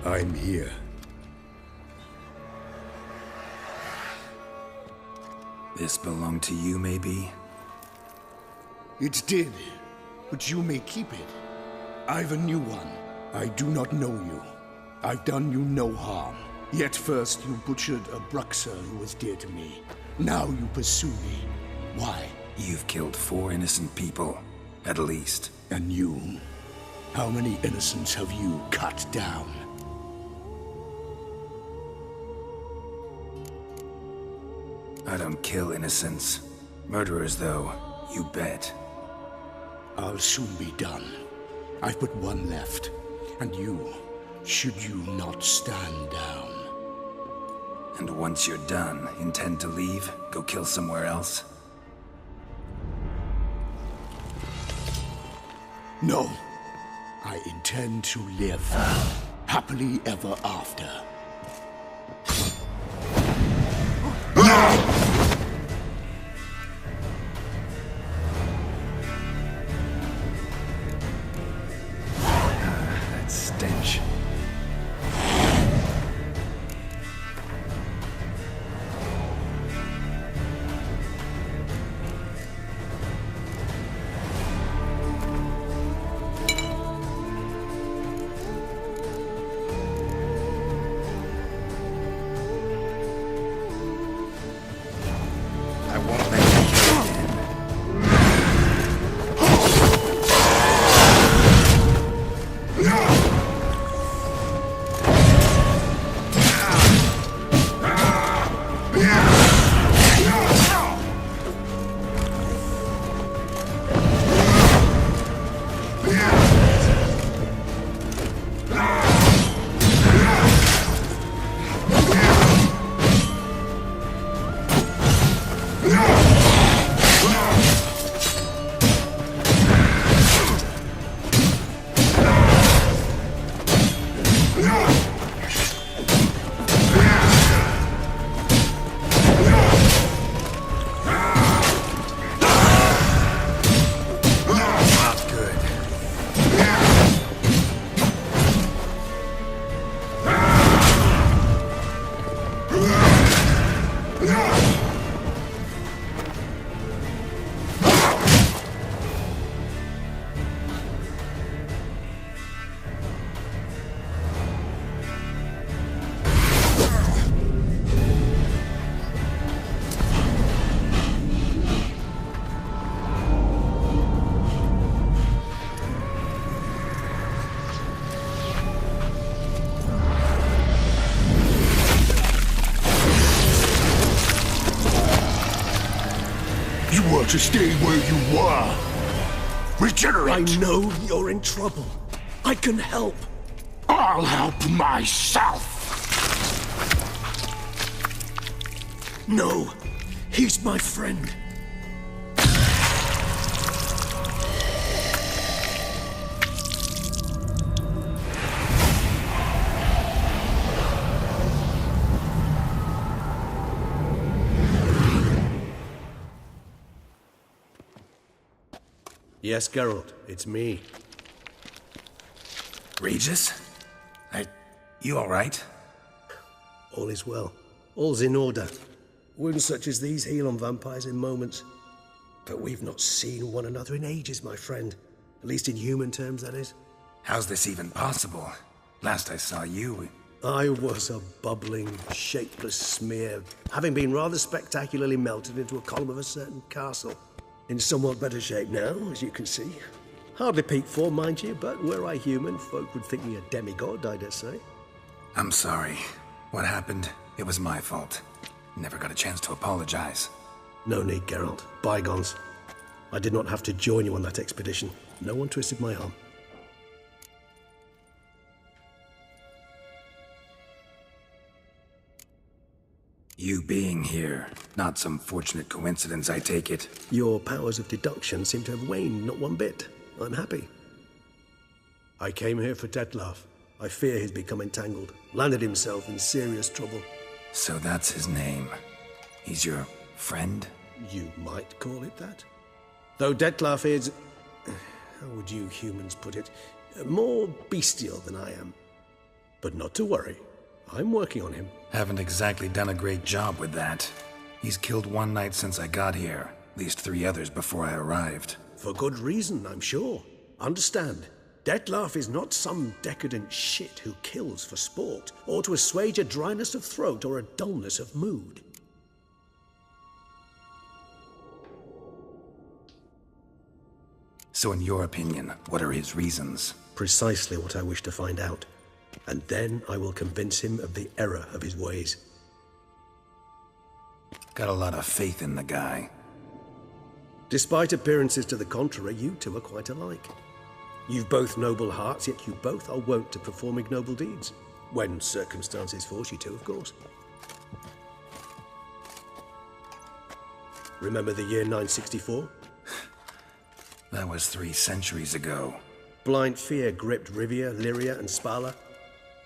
I'm here. This belonged to you, maybe? It did, but you may keep it. I've a new one. I do not know you. I've done you no harm. Yet first you butchered a Bruxer who was dear to me. Now you pursue me. Why? You've killed 4 innocent people, at least. And you? How many innocents have you cut down? I don't kill innocents. Murderers, though, you bet. I'll soon be done. I've but one left. And you, should you not stand down. And once you're done, intend to leave? Go kill somewhere else? No. I intend to live. Happily ever after. That stench. I won't let you kill again. Not good. You were to stay where you were. Regenerate. I know you're in trouble. I can help. I'll help myself. No, he's my friend. Yes, Geralt, it's me. Regis? You alright? All is well. All's in order. Wounds such as these heal on vampires in moments. But we've not seen one another in ages, my friend. At least in human terms, that is. How's this even possible? Last I saw you... I was a bubbling, shapeless smear, having been rather spectacularly melted into a column of a certain castle. In somewhat better shape now, as you can see. Hardly peak form, mind you, but were I human, folk would think me a demigod, I dare say. I'm sorry. What happened? It was my fault. Never got a chance to apologize. No need, Geralt. Bygones. I did not have to join you on that expedition. No one twisted my arm. You being here, not some fortunate coincidence, I take it. Your powers of deduction seem to have waned not one bit. I'm happy. I came here for Dettlaff. I fear he's become entangled, landed himself in serious trouble. So that's his name. He's your friend? You might call it that. Though Dettlaff is... how would you humans put it? More bestial than I am. But not to worry. I'm working on him. Haven't exactly done a great job with that. He's killed one knight since I got here, at least 3 others before I arrived. For good reason, I'm sure. Understand, Dettlaff is not some decadent shit who kills for sport, or to assuage a dryness of throat or a dullness of mood. So in your opinion, what are his reasons? Precisely what I wish to find out. And then I will convince him of the error of his ways. Got a lot of faith in the guy. Despite appearances to the contrary, you two are quite alike. You've both noble hearts, yet you both are wont to perform ignoble deeds. When circumstances force you to, of course. Remember the year 964? That was 3 centuries ago. Blind fear gripped Rivia, Lyria, and Spala.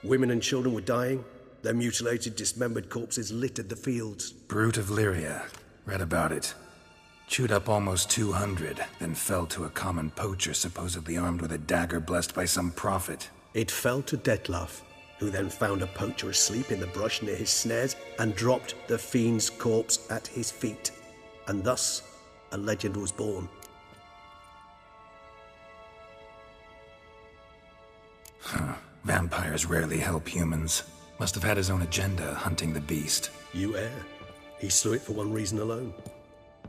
Women and children were dying. Their mutilated, dismembered corpses littered the fields. Brute of Lyria. Read about it. Chewed up almost 200, then fell to a common poacher supposedly armed with a dagger blessed by some prophet. It fell to Dettlaff, who then found a poacher asleep in the brush near his snares and dropped the fiend's corpse at his feet. And thus, a legend was born. Vampires rarely help humans. Must have had his own agenda, hunting the beast. You err. He slew it for one reason alone.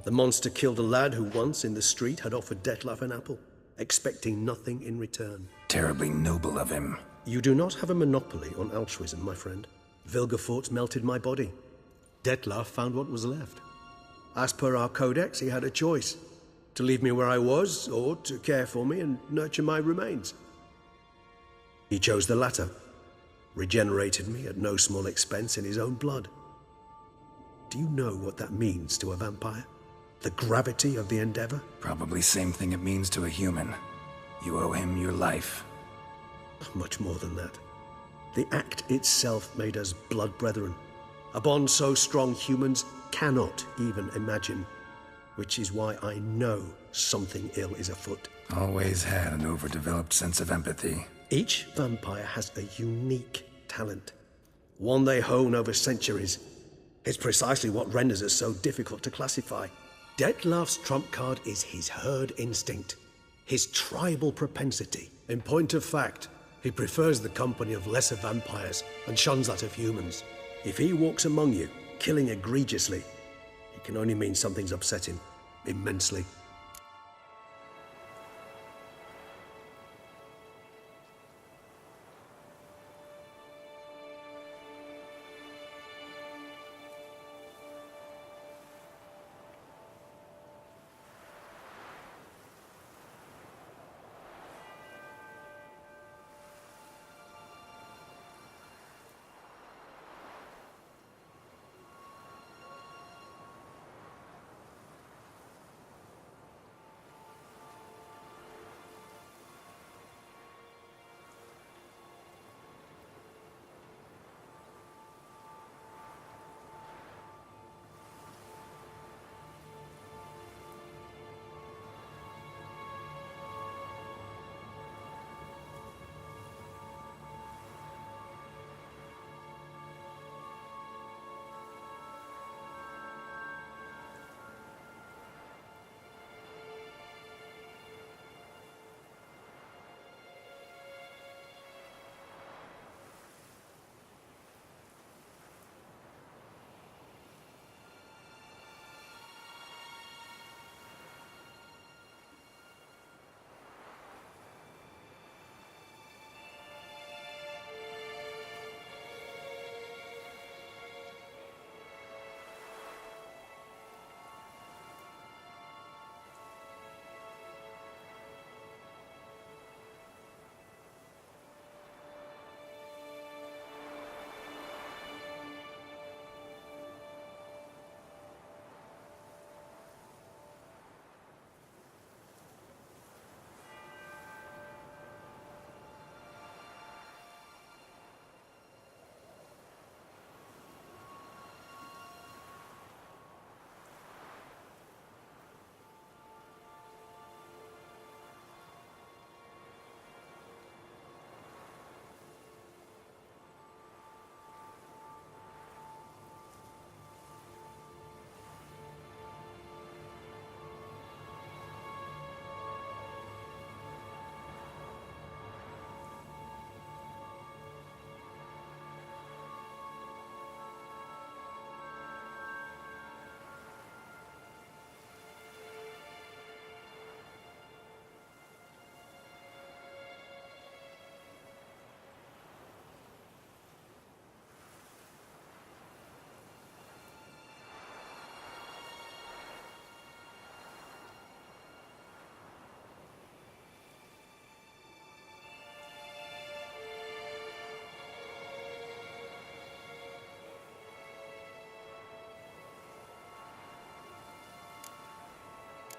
The monster killed a lad who once, in the street, had offered Dettlaff an apple, expecting nothing in return. Terribly noble of him. You do not have a monopoly on altruism, my friend. Vilgefortz melted my body. Dettlaff found what was left. As per our codex, he had a choice. To leave me where I was, or to care for me and nurture my remains. He chose the latter. Regenerated me at no small expense in his own blood. Do you know what that means to a vampire? The gravity of the endeavor? Probably same thing it means to a human. You owe him your life. Much more than that. The act itself made us blood brethren. A bond so strong humans cannot even imagine. Which is why I know something ill is afoot. Always had an overdeveloped sense of empathy. Each vampire has a unique talent. One they hone over centuries. It's precisely what renders us so difficult to classify. Dettlaff's trump card is his herd instinct. His tribal propensity. In point of fact, he prefers the company of lesser vampires and shuns that of humans. If he walks among you, killing egregiously, it can only mean something's upset him immensely.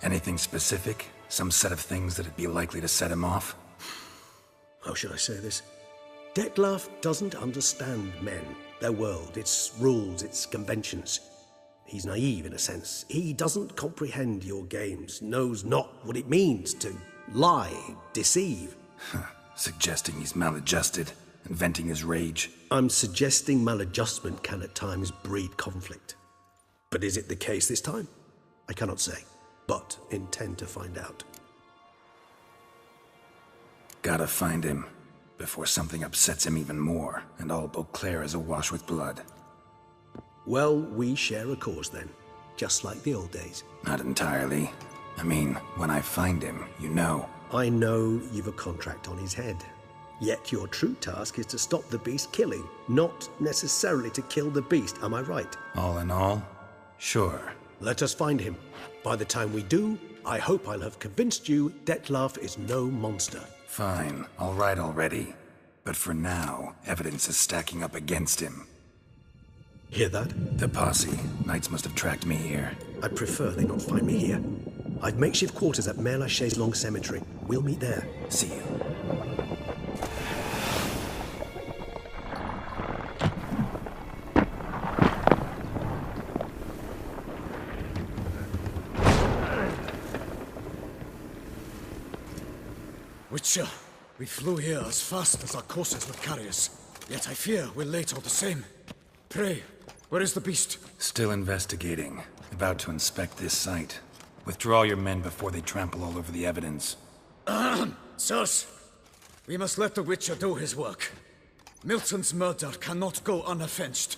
Anything specific? Some set of things that'd be likely to set him off? How should I say this? Dettlaff doesn't understand men, their world, its rules, its conventions. He's naive in a sense. He doesn't comprehend your games, knows not what it means to lie, deceive. Suggesting he's maladjusted and venting his rage. I'm suggesting maladjustment can at times breed conflict. But is it the case this time? I cannot say, but intend to find out. Gotta find him before something upsets him even more and all Beauclair is awash with blood. Well, we share a cause then, just like the old days. Not entirely. I mean, when I find him, you know. I know you've a contract on his head. Yet your true task is to stop the beast killing, not necessarily to kill the beast, am I right? All in all, sure. Let us find him. By the time we do, I hope I'll have convinced you Dettlaff is no monster. Fine, all right already. But for now, evidence is stacking up against him. Hear that? The posse. Knights must have tracked me here. I prefer they not find me here. I've makeshift quarters at Mère Lachaise Long Cemetery. We'll meet there. See you. Witcher, we flew here as fast as our courses would carry us. Yet I fear we're late all the same. Pray, where is the beast? Still investigating. About to inspect this site. Withdraw your men before they trample all over the evidence. Sirs, we must let the Witcher do his work. Milton's murder cannot go unavenged.